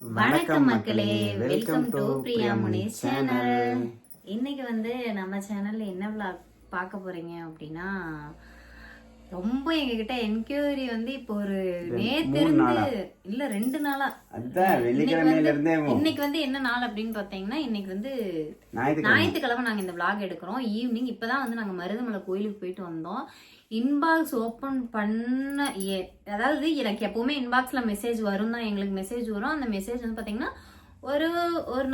வணக்கம் மக்களே, welcome to Priya Munis channel. இன்னைக்கு நம்ம சேனல்ல என்ன vlog பார்க்க போறீங்க அப்படின்னா, ரொம்ப எங்ககிட்ட என்கொயரி இப்போ ஒரு நேத்து இருந்து இல்ல 2 நாளா இன்னைக்கு என்ன நாள் அப்படின்னு பாத்தீங்கன்னா, இன்னைக்கு ஞாயிற்றுக்கிழமை நாங்க இந்த vlog எடுக்கிறோம். ஈவினிங் இப்பதான் நாங்க மருதமலை கோயிலுக்கு போயிட்டு வந்தோம். இன்பாக்ஸ் ஓபன் பண்ண அதாவது எனக்கு எப்பவுமே இன்பாக்ஸ்ல மெசேஜ் வரும் தான், எங்களுக்கு மெசேஜ் வரும். அந்த மெசேஜ் பாத்தீங்கன்னா ஒரு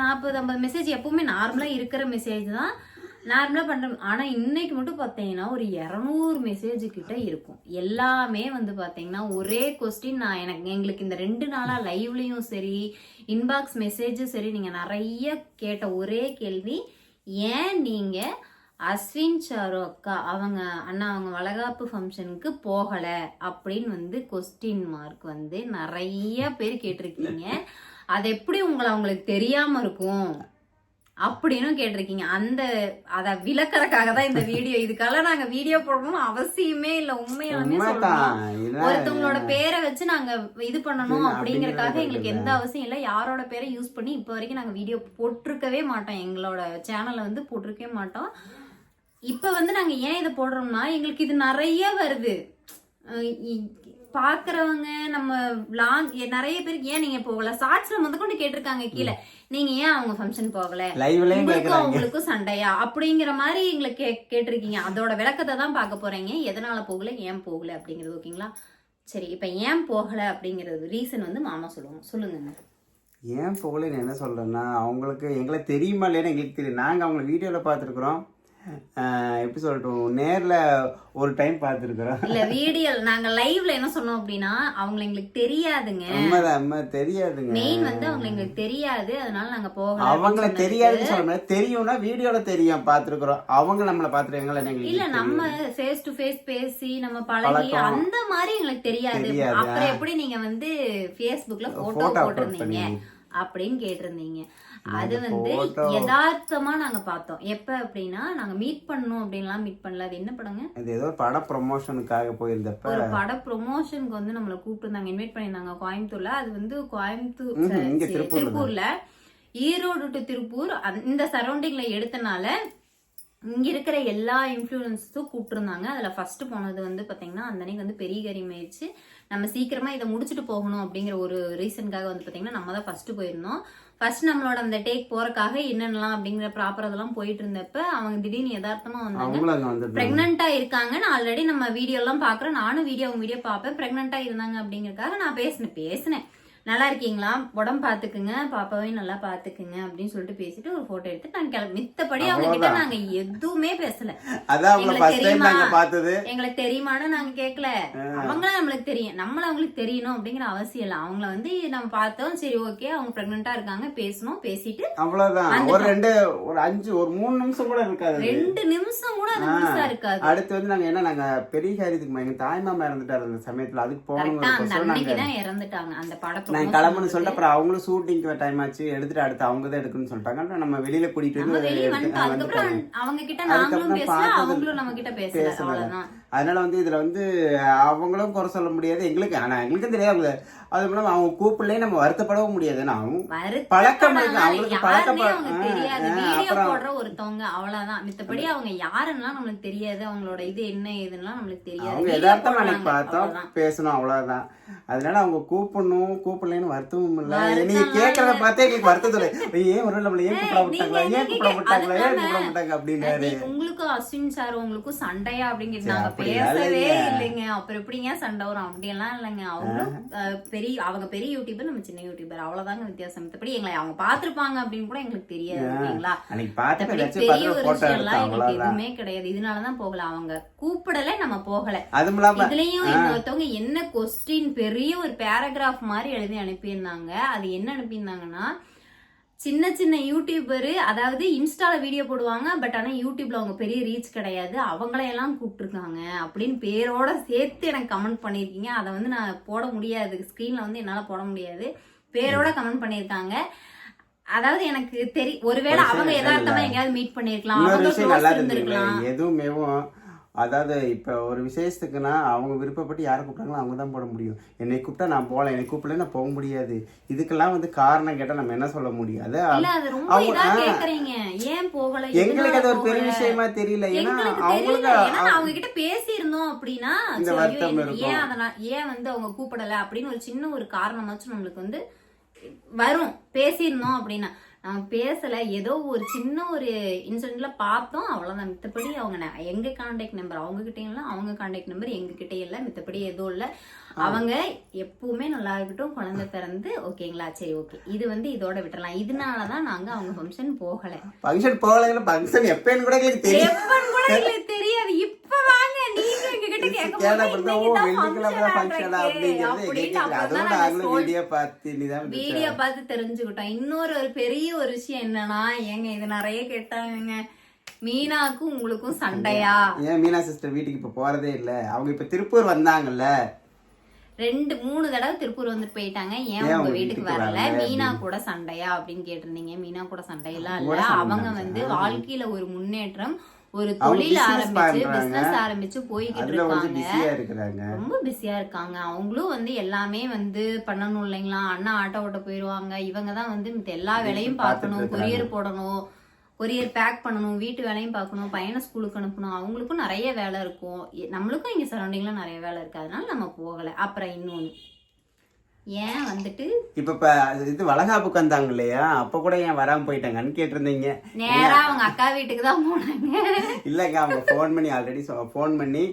40-50 மெசேஜ் எப்பவுமே நார்மலா இருக்கிற மெசேஜ் தான், நார்மலா பண்றோம். ஆனா இன்னைக்கு மட்டும் பாத்தீங்கன்னா ஒரு 200 மெசேஜ் கிட்ட இருக்கும். எல்லாமே பாத்தீங்கன்னா ஒரே கொஸ்டின். எங்களுக்கு இந்த 2 நாளா லைவ்லயும் சரி இன்பாக்ஸ் மெசேஜும் சரி நீங்க நிறைய கேட்ட ஒரே கேள்வி, ஏன் நீங்க அஸ்வின் சாரு அக்கா அவங்க வளகாப்பு ஃபங்க்ஷனுக்கு போகல அப்படின்னு கொஸ்டின் மார்க் நிறைய பேர் கேட்டிருக்கீங்க. அது எப்படி அவங்களுக்கு தெரியாம இருக்கும் அப்படின்னு கேட்டிருக்கீங்க. அத விளக்கறதுக்காக தான் இந்த வீடியோ. இதுக்காக நாங்க வீடியோ போடணும்னு அவசியமே இல்ல. உண்மையாலுமே சொல்றோம், ஒருத்தவங்களோட பேரை வச்சு நாங்க இது பண்ணணும் அப்படிங்கறதுக்காக எங்களுக்கு எந்த அவசியம் இல்ல. யாரோட பேரை யூஸ் பண்ணி இப்ப வரைக்கும் நாங்க வீடியோ போட்டிருக்கவே மாட்டோம். எங்களோட சேனல்ல போட்டிருக்கவே மாட்டோம். இப்ப நாங்க ஏன் இதை போடுறோம்னா, எங்களுக்கு இது நிறைய வருது. பாக்குறவங்க நம்ம vlog நிறைய பேருக்கு ஏன் நீங்க போகல, ஷார்ட்ஸ்ல கொண்டு கேட்டிருக்காங்க கீழே, நீங்க ஏன் அவங்க ஃபங்க்ஷன் போகல, அவங்களுக்கும் சண்டையா அப்படிங்கிற மாதிரி எங்களுக்கு கேட்டிருக்கீங்க. அதோட விளக்கத்தை தான் பார்க்க போறீங்க. எதனால போகல, ஏன் போகல அப்படிங்கிறது. ஓகேங்களா? சரி, இப்ப ஏன் போகல அப்படிங்கறது ரீசன் மாமா சொல்லுங்க. ஏன் போகலன்னு என்ன சொல்றேன்னா, அவங்களுக்கு எங்களை தெரியுமா இல்லைன்னு எங்களுக்கு தெரியும். நாங்க அவங்க வீடியோல பார்த்துருக்குறோம், எப்படி சொல்லட்டும், நேர்ல ஒரு டைம் பார்த்துருக்குறோம். இல்ல வீடியோ நாங்க லைவ்ல என்ன சொன்னோம் அப்படின்னா, அவங்க எங்களுக்கு தெரியாதுங்க. தெரியாதுங்க. மெயின் அவங்க எங்களுக்கு தெரியாது, அதனால நாங்க போகல. அவங்கள தெரியாதுன்னு சொல்ல முடியாது, தெரியும்னா வீடியோல தெரியும், பார்த்துருக்குறோம். அவங்க நம்மள பார்த்துருக்காங்களா இல்ல, நம்ம ஃபேஸ் டு ஃபேஸ் பேசி நம்ம பழகி அந்த மாதிரி எங்களுக்கு தெரியாது. அப்புறம் எப்படி நீங்க ஃபேஸ்புக்ல போட்டோ போட்டிருந்தீங்க அப்படின்னு கேட்டிருந்தீங்க. அது யதார்த்தமா நாங்க பார்த்தோம். எப்ப அப்படின்னா, நாங்க மீட் பண்ணோம் அப்படின்லாம் மீட் பண்ணல. அது என்ன படங்க, அது ஏதோ பட ப்ரமோஷனுக்காக போயிருந்தப்ப, ஒரு பட ப்ரமோஷனுக்கு நம்மள கூப்பிட்டுருந்தாங்க, இன்வைட் பண்ணிருந்தாங்க கோயம்புத்தூர்ல. அது கோயம்புத்தூர் திருப்பூர்ல, ஈரோடு டு திருப்பூர் இந்த சரௌண்டிங்ல எடுத்தனால இங்க இருக்கிற எல்லா இன்ஃபுளுன்ஸும் கூப்பிட்டுருந்தாங்க. அதுல ஃபர்ஸ்ட் போனது பாத்தீங்கன்னா, அந்த அன்னைக்கு பெரிய கரிமாயிடுச்சு. நம்ம சீக்கிரமா இதை முடிச்சுட்டு போகணும் அப்படிங்கிற ஒரு ரீசனுக்காக பாத்தீங்கன்னா நம்ம தான் ஃபர்ஸ்ட் போயிருந்தோம். ஃபர்ஸ்ட் நம்மளோட அந்த டேக் போறதுக்காக என்னென்னலாம் அப்படிங்கிற ப்ராப்பர் அதெல்லாம் போயிட்டு இருந்தப்ப அவங்க திடீர்னு யதார்த்தமா வந்தாங்க. பிரெக்னண்டா இருக்காங்கன்னு ஆல்ரெடி நம்ம வீடியோ எல்லாம் பாக்குறோம். நானும் வீடியோ பார்ப்பேன். பிரெக்னண்டா இருந்தாங்க அப்படிங்கறதுக்காக நான் பேசினேன். நல்லா இருக்கீங்களா, உடம்பு பாத்துக்குங்க, பாப்பாவையும் நல்லா பாத்துக்குங்க அப்படின்னு சொல்லிட்டு பேசிட்டு ஒரு போட்டோ எடுத்து நாங்க மித்தபடி அவங்க கிட்ட நாங்க எதுவுமே பேசல. எங்களுக்கு தெரியுமான்னு நாங்க கேட்கல. அவங்களும் நம்மளுக்கு தெரியும், நம்மள அவங்களுக்கு தெரியணும் அப்படிங்கிற அவசியம் இல்ல. அவங்கள நம்ம பார்த்தோம், சரி ஓகே அவங்க பிரெக்னண்டா இருக்காங்க, பேசணும், பேசிட்டு அவ்வளவுதான். ஒரு 3 நிமிஷம் கூட இருக்காது, 2 நிமிஷம் கூட அது இருக்காது. அடுத்து நாங்க பெரிய காரியத்துக்கு எங்க தாய்மாமா இறந்துட்டாரு அந்த சமயத்துல, அதுக்கு போனோம். அன்னைக்குதான் இறந்துட்டாங்க. அந்த படம் நான் கிளம்புன்னு சொல்லிட்டு அப்புறம் அவங்களும் ஷூட்டிங்க்கு டைம் ஆச்சு, எடுத்துட்டு அடுத்து அவங்க தான் எடுக்கணும்னு சொல்லிட்டாங்க. நம்ம வெளியில கூட்டிட்டு வந்து அதனால இதுல அவங்களும் குறை சொல்ல முடியாது எங்களுக்கு. ஆனா எங்களுக்கும் தெரியாது, அது மூலம் அவங்க கூப்பிடலே நம்ம வருத்தப்படவும் முடியாது. பழக்கம் அவங்களுக்கு அப்புறம் ஒருத்தவங்க அவ்வளவுதான். மித்தபடி அவங்க யாருன்னா நம்மளுக்கு தெரியாது, அவங்களோட இது என்ன ஏதுன்னா நம்மளுக்கு தெரியாது. அவங்க எதார்த்தம் அன்னைக்கு பார்த்தோம், பேசணும், அவ்வளவுதான். அதனால அவங்க கூப்பிடலன்னு வருத்தமும் இல்ல. நீங்க கேட்கறத பார்த்தே எங்களுக்கு வருத்தத்துல, ஏன் ஒரு நம்மள ஏன் கூப்பிட விட்டாங்க அப்படின்னு. உங்களுக்கும் அஸ்வின் சார் உங்களுக்கும் சண்டையா அப்படிங்கிறது நாங்க பேசவே இல்லைங்க. அப்புறம் எப்படிங்க சண்டை வரும், அப்படியெல்லாம் இல்லைங்க. அவங்களும் அவங்க பெரிய யூடியூபர், நம்ம சின்ன யூடியூபர், அவ்வளவுதாங்க வித்தியாசம். மத்தபடி எங்களை அவங்க பாத்துருப்பாங்க அப்படின்னு கூட எங்களுக்கு தெரியாது. ஓகேங்களா? பெரிய ஒரு விஷயம் எல்லாம் எங்களுக்கு எதுவுமே கிடையாது. இதனாலதான் போகல, அவங்க கூப்பிடல, நம்ம போகல. இதுலயும் ஒருத்தவங்க என்ன கொஸ்டின் பெரிய ஒரு பேராகிராஃப் மாதிரி எழுதி அனுப்பியிருந்தாங்க. அது என்ன அனுப்பியிருந்தாங்கன்னா, சின்ன சின்ன யூடியூபரு, அதாவது இன்ஸ்டால வீடியோ போடுவாங்க, பட் ஆனா யூடியூப்ல அவங்க பெரிய ரீச் கிடையாது, அவங்களையெல்லாம் கூப்பிட்டுருக்காங்க அப்படின்னு பேரோட சேர்த்து எனக்கு கமெண்ட் பண்ணிருக்கீங்க. அதை நான் போட முடியாது, ஸ்கிரீன்ல என்னால போட முடியாது. பேரோட கமெண்ட் பண்ணிருக்காங்க. அதாவது எனக்கு ஒருவேளை அவங்க யதார்த்தமா எங்கேயாவது மீட் பண்ணிருக்கலாம், அவங்க க்ளோஸ் இருந்திருக்கலாம். எதுவுமே அதாவது இப்போ ஒரு விசேஷத்துக்குன்னா அவங்க விருப்பப்பட்டு யாரை கூப்பிட்டாங்களோ அவங்க தான் போட முடியும். என்னை கூப்பிட்டா நான் போகலாம், என்னை கூப்பிடல நான் போக முடியாது. இதுக்கெல்லாம் வந்து காரணம் கேட்டால் நம்ம என்ன சொல்ல முடியாது. எங்களுக்கு அது ஒரு பெரிய விஷயமா தெரியல. ஏன்னா அவங்களுக்கு அவங்க கிட்ட பேசியிருந்தோம் அப்படின்னா இந்த வருத்தம் இருக்கும். ஏன் வந்து அவங்க கூப்பிடல அப்படின்னு ஒரு சின்ன ஒரு காரணமாச்சும் நம்மளுக்கு வந்து வரும். பேசியிருந்தோம் அப்படின்னா நம்ம பேசல, ஏதோ ஒரு சின்ன ஒரு இன்சிடென்ட்ல பார்த்தோம், அவ்வளவுதான். மித்தபடி அவங்க எங்க கான்டாக்ட் நம்பர் அவங்க கிட்டே இல்லை, அவங்க கான்டாக்ட் நம்பர் எங்க கிட்டே இல்லை, மித்தபடி எதுவும் இல்லை. அவங்க எப்பவுமே நல்லா இருக்கட்டும், குழந்தை பிறந்து ஓகேங்களா, சரி ஓகே, இது வந்து இதோட விட்டுறலாம். இதனாலதான் நாங்க அவங்க ஃபங்க்ஷன் போகல. ஃபங்க்ஷன் எப்பன்னு கூட எங்களுக்கு தெரியும், எப்பன்னு கூட எங்களுக்கு தெரியாது. இப்ப வாங்க நீங்க எங்க கிட்ட வீடியோ பார்த்து தெரிஞ்சுக்கிட்டோம். இன்னொரு ஒரு பெரிய ஒரு விஷயம் என்னன்னா, ஏங்க இது நிறைய கேட்டாங்க, மீனாக்கும் உங்களுக்கும் சண்டையா? ஏன் மீனா சிஸ்டர் வீட்டுக்கு இப்ப போறதே இல்ல? அவங்க இப்ப திருப்பூர் வந்தாங்கல்ல, 2-3 தடவை திருப்பூர் வந்து போயிட்டாங்க. ஏன் உங்க வீட்டுக்கு வரல? மீனா கூட சண்டையா அப்படின்னு கேட்டிருந்தீங்க. மீனா கூட சண்டையெல்லாம் இல்ல. அவங்க வந்து வாழ்க்கையில ஒரு முன்னேற்றம், ஒரு தொழில் ஆரம்பிச்சு பிசினஸ் ஆரம்பிச்சு போய்கிட்டு இருக்காங்க. ரொம்ப பிஸியா இருக்காங்க. அவங்களும் வந்து எல்லாமே வந்து பண்ணணும் இல்லைங்களா. அண்ணா ஆட்டோ ஓட்ட போயிருவாங்க, இவங்கதான் வந்து எல்லா வேலையும் பார்க்கணும். கொரியர் போடணும், கொரியர் பேக் பண்ணணும், வீட்டு வேலையும் பார்க்கணும், பையனை ஸ்கூலுக்கு அனுப்பணும். அவங்களுக்கும் நிறைய வேலை இருக்கும், நம்மளுக்கும் இங்க சரௌண்டிங்ல நிறைய வேலை இருக்கு. அதனால நம்ம போகல. அப்புறம் இன்னொன்னு, ஏன் வந்துட்டு இப்ப இது வளகாப்புக்கு வந்தாங்க இல்லையா, அப்ப கூட ஏன் வராம போயிட்டாங்கன்னு கேட்டிருந்தீங்க. நேரா அவங்க அக்கா வீட்டுக்கு தான் போனாங்க. இல்லைங்க, அவங்க ஃபோன் பண்ணி ஆல்ரெடி ஃபோன் பண்ணி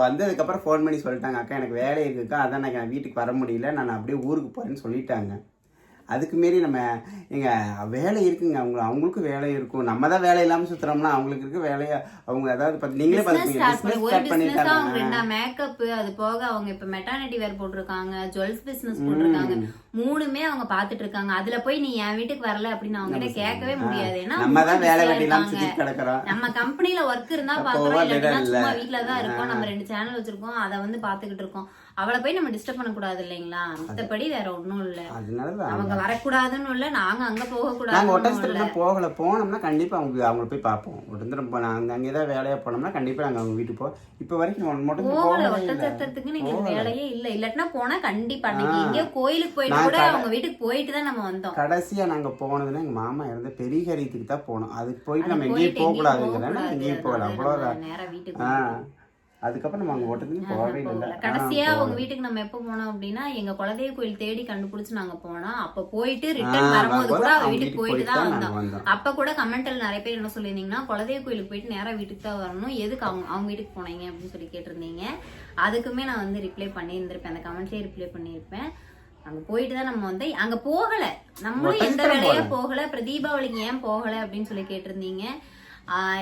வந்ததுக்கப்புறம் ஃபோன் பண்ணி சொல்லிட்டாங்க, அக்கா எனக்கு வேலை இருக்குக்கா, அதான் நான் வீட்டுக்கு வர முடியல, நான் அப்படியே ஊருக்கு போறேன்னு சொல்லிட்டாங்க. அதுக்கு மாரி நம்ம எங்க வேலை இருக்குங்க, அவங்களுக்கும் வேலை இருக்கும். நம்ம தான் வேலை இல்லாம சுத்துறோம்னா அவங்களுக்கு இருக்க வேலையா அவங்க அதாவது நீங்களே பாத்தீங்கன்னா மேக்கப், அது போக அவங்க இப்ப மெட்டர்னிட்டி வேர் போட்டிருக்காங்க, ஜுவல்ஸ் பிசினஸ் போட்டிருக்காங்க. 3மே அவங்க பாத்துட்டு இருக்காங்க. அதுல போய் நீ என் வீட்டுக்கு வரல அப்படின்னு அவங்க கிட்ட கேட்கவே முடியாது. ஏன்னா நம்ம கம்பெனில ஒர்க் இருந்தா பாக்குறோம், இல்லைன்னா சும்மா வீட்டுலதான் இருக்கோம். நம்ம 2 சேனல் வச்சிருக்கோம், அதை வந்து பாத்துக்கிட்டு இருக்கோம். அவளை போய் நம்ம டிஸ்டர்ப் பண்ண கூடாது இல்லைங்களா. மத்தபடி வேற ஒண்ணும் இல்ல, அவங்க வரக்கூடாதுன்னு இல்ல, நாங்க அங்க போக கூடாது. போகல, போனோம்னா கண்டிப்பா அவங்களை போய் பார்ப்போம். அங்கேதான் வேலையா போனோம்னா கண்டிப்பா நாங்க அவங்க வீட்டுக்கு போவோம். இப்ப வரைக்கும் போகல. ஒட்டச்சத்திரத்துக்கு நீங்க வேலையே இல்ல, இல்லாட்டினா போனா கண்டிப்பா அன்னைக்கு எங்கேயோ கோயிலுக்கு போயிட்டு கூட அவங்க வீட்டுக்கு போயிட்டு தான் நம்ம வந்தோம். கடைசியா நாங்க போனதுன்னா எங்க மாமா இறந்த பெரிய கரியத்துக்கு தான் போனோம். அதுக்கு போயிட்டு நம்ம எங்கேயும் போக கூடாதுங்கிறேன், எங்கேயும் போகல, அவ்வளவுதான். நேரா வீட்டுக்கு அதுக்கப்புறம் நம்ம அங்க ஓட்டத்துக்கு போகவே இல்லை. கடைசியா அவங்க வீட்டுக்கு நம்ம எப்ப போனோம் அப்படின்னா, எங்க குலதெய்வ கோயில் தேடி கண்டுபிடிச்சு நாங்க போனோம். அப்ப போயிட்டு ரிட்டர்ன் வரும்போது கூட அவங்க வீட்டுக்கு போயிட்டு தான் வந்தோம். அப்ப கூட கமெண்ட்ல நிறைய பேர் என்ன சொல்லியிருந்தீங்கன்னா, குலதெய்வ கோயிலுக்கு போயிட்டு நேரா வீட்டுக்கு தான் வரணும், எதுக்கு அவங்க வீட்டுக்கு போனீங்க அப்படின்னு சொல்லி கேட்டிருந்தீங்க. அதுக்குமே நான் வந்து ரிப்ளை பண்ணியிருந்திருப்பேன், அந்த கமெண்ட்லயே ரிப்ளை பண்ணியிருப்பேன். அங்க போயிட்டு தான் நம்ம வந்து அங்க போகல, நம்மளும் எந்த வேலையா போகல. அப்புறம் தீபாவளிக்கு ஏன் போகல அப்படின்னு சொல்லி கேட்டிருந்தீங்க.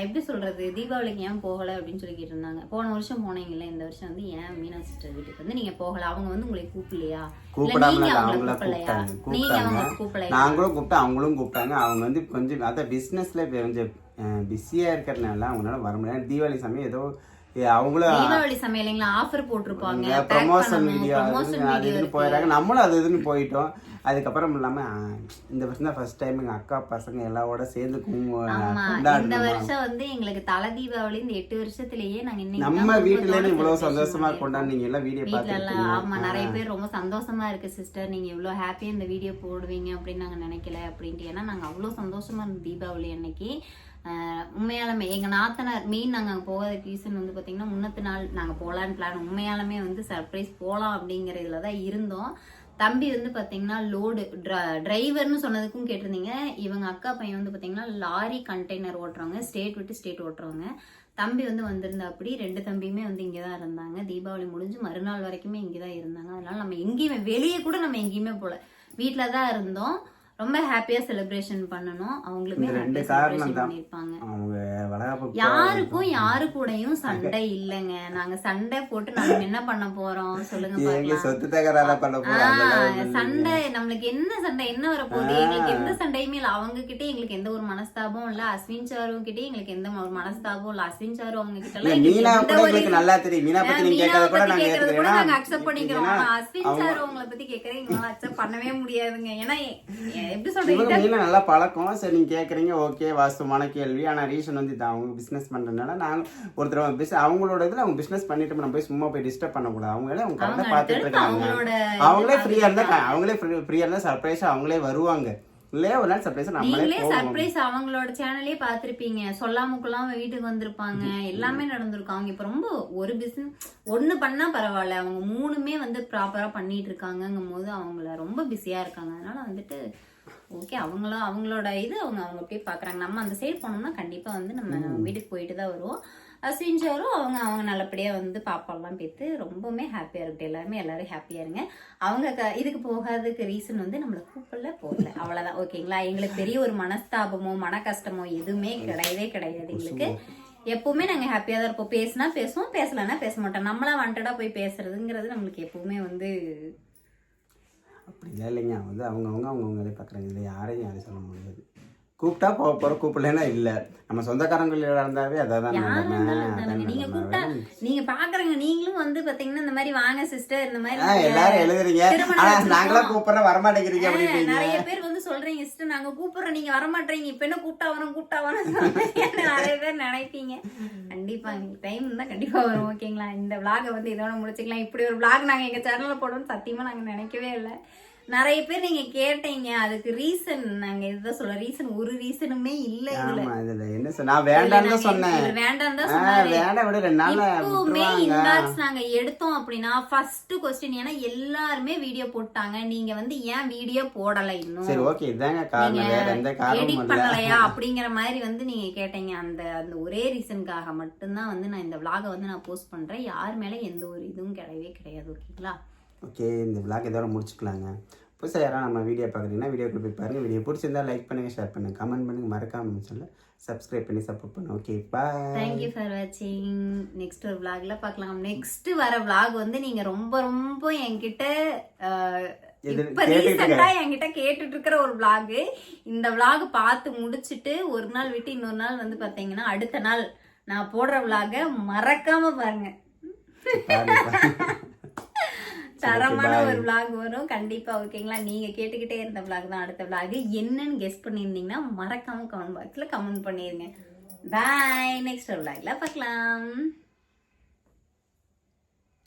எப்படி சொல்றது, தீபாவளிக்கு ஏன் போகல அப்படின்னு சொல்லி கேட்டிருந்தாங்க. போன வருஷம் போனீங்கல்ல, இந்த வருஷம் வந்து ஏன் மீனா சிஸ்டர் வீட்டுக்கு வந்து நீங்க போகல? அவங்க வந்து உங்களை கூப்பிடலையா? நீங்க அவங்களை கூப்பிடலையா? நீங்க அவங்க கூப்பிடலையா? நாங்களும் கூப்பிட்டோம், அவங்களும் கூப்பிட்டாங்க. அவங்க வந்து கொஞ்சம் அதான் பிசினஸ்ல கொஞ்சம் பிஸியா இருக்கிறதுனால அவங்களால வர முடியாது. தீபாவளி சமயம் ஏதோ அவங்களும் தீபாவளி சமையலைங்களா ஆஃபர் போட்டிருப்பாங்க, ப்ரொமோஷன் வீடியோ போயிடுறாங்க. நம்மளும் அது இதுன்னு போயிட்டோம். அதுக்கப்புறம் இல்லாம இந்த வருஷம் தான் ஃபர்ஸ்ட் டைம் எங்க அக்கா பசங்க எல்லாரோட சேர்ந்து இந்த வருஷம் வந்து எங்களுக்கு தலை தீபாவளி இந்த 8 வருஷத்துலயே நாங்க நம்ம வீட்டுல இவ்வளவு சந்தோஷமா கொண்டாடுனீங்க எல்லாம் வீடியோ பார்த்து. ஆமா, நிறைய பேர் ரொம்ப சந்தோஷமா இருக்கு சிஸ்டர், நீங்க இவ்வளவு ஹாப்பியா இந்த வீடியோ போடுவீங்க அப்படின்னு நாங்க நினைக்கல அப்படின்ட்டு. ஏன்னா நாங்க அவ்வளவு சந்தோஷமா இருந்தோம் தீபாவளி அன்னைக்கு. உண்மையாலுமே எங்க நாத்தனார் மெயின் நாங்க அங்க போகாத ரீசன் வந்து பாத்தீங்கன்னா, முன்னத்து நாள் நாங்க போலான்னு பிளான், உண்மையாலுமே வந்து சர்ப்ரைஸ் போலாம் அப்படிங்கிற இதுலதான் இருந்தோம். தம்பி வந்து பாத்தீங்கன்னா லோடு டிரைவர்னு சொன்னதுக்கும் கேட்டிருந்தீங்க. இவங்க அக்கா பையன் வந்து பாத்தீங்கன்னா லாரி கண்டெய்னர் ஓட்டுறவங்க, ஸ்டேட் விட்டு ஸ்டேட் ஓட்டுறவங்க. தம்பி வந்து வந்திருந்தா அப்படி 2 தம்பியுமே வந்து இங்கதான் இருந்தாங்க. தீபாவளி முடிஞ்சு மறுநாள் வரைக்குமே இங்கதான் இருந்தாங்க. அதனால நம்ம எங்கேயுமே வெளியே கூட நம்ம எங்கேயுமே போல, வீட்டுலதான் இருந்தோம். ரொம்ப ஹாப்பியா செலிப்ரேஷன் பண்ணணும். அவங்களுமே பண்ணிருப்பாங்க. யாருக்கும் யாரு கூடயும் சண்டை இல்லைங்க. நாங்க சண்டை போட்டு நம்ம என்ன பண்ண போறோம் சொல்லுங்க. சண்டை நம்மளுக்கு என்ன சண்டை என்ன வரப்போகுது? எங்களுக்கு எந்த சண்டையுமே இல்ல. அவங்க கிட்ட எங்களுக்கு எந்த ஒரு மனஸ்தாபம் இல்ல. அஸ்வின் சாரும் கிட்ட எங்களுக்கு எந்த ஒரு மனஸ்தாபம் இல்ல. அஸ்வின் சாரும் அவங்க கிட்ட நாங்க அக்செப்ட் பண்ணிக்கிறோம். அஸ்வின் சார் உங்களை பத்தி கேட்கறேன், எங்களால அக்செப்ட் பண்ணவே முடியாதுங்க. ஏன்னா எப்படி சொல்றீங்க, இவங்க மீன் நல்லா பழக்கம். சரி நீங்க கேக்குறீங்க, ஓகே, வாஸ்தவமான கேள்வி. ஆனா ரீசன் வந்து இதான், அவங்க பிசினஸ் பண்றதுனால நாங்க ஒருத்தர் அவங்களோட இதுல அவங்க பிசினஸ் பண்ணிட்டு நம்ம போய் சும்மா போய் டிஸ்டர்ப் பண்ணக்கூடாது. அவங்க கரெக்டா பாத்துட்டு இருக்காங்க. அவங்களே ஃப்ரீயா இருந்தா சர்ப்ரைஸா அவங்களே வருவாங்க இல்லையா? ஒரு நாள் சர்ப்ரைஸ் நீங்களே சர்ப்ரைஸ் அவங்களோட சேனலே பாத்திருப்பீங்க. சொல்லாமக்குலாம் வீட்டுக்கு வந்திருப்பாங்க, எல்லாமே நடந்திருக்கும். அவங்க இப்ப ரொம்ப ஒரு பிசினஸ் ஒண்ணு பண்ணா பரவாயில்ல, அவங்க 3மே வந்து ப்ராப்பரா பண்ணிட்டு இருக்காங்கங்கும் போது அவங்கள ரொம்ப பிஸியா இருக்காங்க. அதனால வந்துட்டு ஓகே, அவங்களோட இது அவங்க அப்படியே பாக்குறாங்க. நம்ம அந்த சைடு போனோம்னா கண்டிப்பா வந்து நம்ம வீட்டுக்கு போயிட்டு தான் வருவோம். அஸ்வின்சாரும் அவங்க நல்லபடியா வந்து பாப்பாலாம் பேத்து ரொம்பவுமே ஹாப்பியா இருக்கு. எல்லாரும் ஹாப்பியா இருங்க. அவங்க இதுக்கு போகாததுக்கு ரீசன் வந்து நம்மளை போகல அவ்வளவுதான். ஓகேங்களா? எங்களுக்கு பெரிய ஒரு மனஸ்தாபமோ மன கஷ்டமோ எதுவுமே கிடையவே கிடையாது. எங்களுக்கு எப்பவுமே நாங்க ஹாப்பியா தான் இருப்போம். பேசினா பேசுவோம், பேசலன்னா பேச மாட்டோம். நம்மளா வாண்டடா போய் பேசுறதுங்கிறது நம்மளுக்கு எப்பவுமே வந்து அப்படிலாம் இல்லைங்க. வந்து அவங்க வேலையை பார்க்குறாங்க. இதில் யாரையும் சொல்ல முடியாது. கூப்பிட்டா போகிறோம், கூப்பிடலன்னா இல்லை. நம்ம சொந்தக்காரங்கள இருந்தாவே அதான். நீங்க கூப்பிட்டா நீங்க பாக்குறீங்க, நீங்களும் வந்து பாத்தீங்கன்னா இந்த மாதிரி வாங்க சிஸ்டர் இந்த மாதிரி எல்லாரும் எழுதுறீங்க, நாங்களாம் கூப்பிடுறோம் வரமாட்டேங்கிறீங்க அப்படின்னு நிறைய பேர் வந்து சொல்றீங்க. சிஸ்டர் நாங்க கூப்பிடுறோம், நீங்க வரமாட்டீங்க, இப்ப என்ன கூப்பிட்டா வரோம் நிறைய பேர் நினைப்பீங்க. கண்டிப்பா டைம் இருந்தா கண்டிப்பா வரும். ஓகேங்களா? இந்த விளாக வந்து இதோட முடிச்சுக்கலாம். இப்படி ஒரு விளாக் நாங்க எங்க சேனல்ல போடணும்னு சத்தியமா நாங்க நினைக்கவே இல்லை. நிறைய பேர் நீங்க கேட்டீங்க, அதுக்கு ரீசன் நாங்க இதுதான் சொல்ல. ரீசன் ஒரு ரீசனுமே இல்ல. இதுல என்ன சொன்னா வேண்டாம் தான் சொன்னேன். வேண்டாம் தான் சொன்னாரு. வேண்டாம் விட 2 நாள்ல எப்பவுமே இன்பாக்ஸ் நாங்க எடுத்தோம் அப்படின்னா ஃபர்ஸ்ட் क्वेश्चन, ஏன்னா எல்லாருமே வீடியோ போட்டாங்க, நீங்க வந்து ஏன் வீடியோ போடல இன்னும்? சரி ஓகே, இதாங்க காரணம், வேற எந்த காரணமும் எடிட் பண்ணலையா அப்படிங்கிற மாதிரி வந்து நீங்க கேட்டீங்க. அந்த ஒரே ரீசனுக்காக மட்டும்தான் வந்து நான் இந்த vlog வந்து நான் போஸ்ட் பண்றேன். யார் மேல எந்த ஒரு இதுவும் கிடையவே கிடையாது. ஓகேங்களா? ஓகே, இந்த விளாக் இதோட முடிச்சுக்கலாங்க. புதுசாக யாராவது நம்ம வீடியோ பார்க்குறீங்கன்னா வீடியோக்கு போய் பாருங்கள். வீடியோ பிடிச்சிருந்தா லைக் பண்ணுங்கள், ஷேர் பண்ணுங்கள், கமெண்ட் பண்ணுங்கள், மறக்காம சேனலை சப்ஸ்கிரைப் பண்ணி சப்போர்ட் பண்ணுங்க. Okay, bye. தேங்க்யூ ஃபார் வாட்சிங். நெக்ஸ்ட் ஒரு விளாக்ல பார்க்கலாம். நெக்ஸ்ட் வர விளாக் வந்து நீங்க ரொம்ப ரொம்ப என்கிட்ட இப்ப ரீசெண்டா என்கிட்ட கேட்டுட்டு இருக்கிற ஒரு விளாக். இந்த விளாக் பார்த்து முடிச்சுட்டு ஒரு நாள் விட்டு இன்னொரு நாள் வந்து பாத்தீங்கன்னா அடுத்த நாள் நான் போடுற விளாக மறக்காம பாருங்க. தரமான ஒரு vlog வரும் கண்டிப்பா. ஓகேங்களா? நீங்க கேட்டுக்கிட்டே இருந்த vlog தான் அடுத்த vlog. என்னன்னு கெஸ் பண்ணிருந்தீங்கன்னா மறக்காம கமெண்ட் பாக்ஸ்ல கமெண்ட் பண்ணிருங்க. பாய். நெக்ஸ்ட் vlogல பார்க்கலாம்.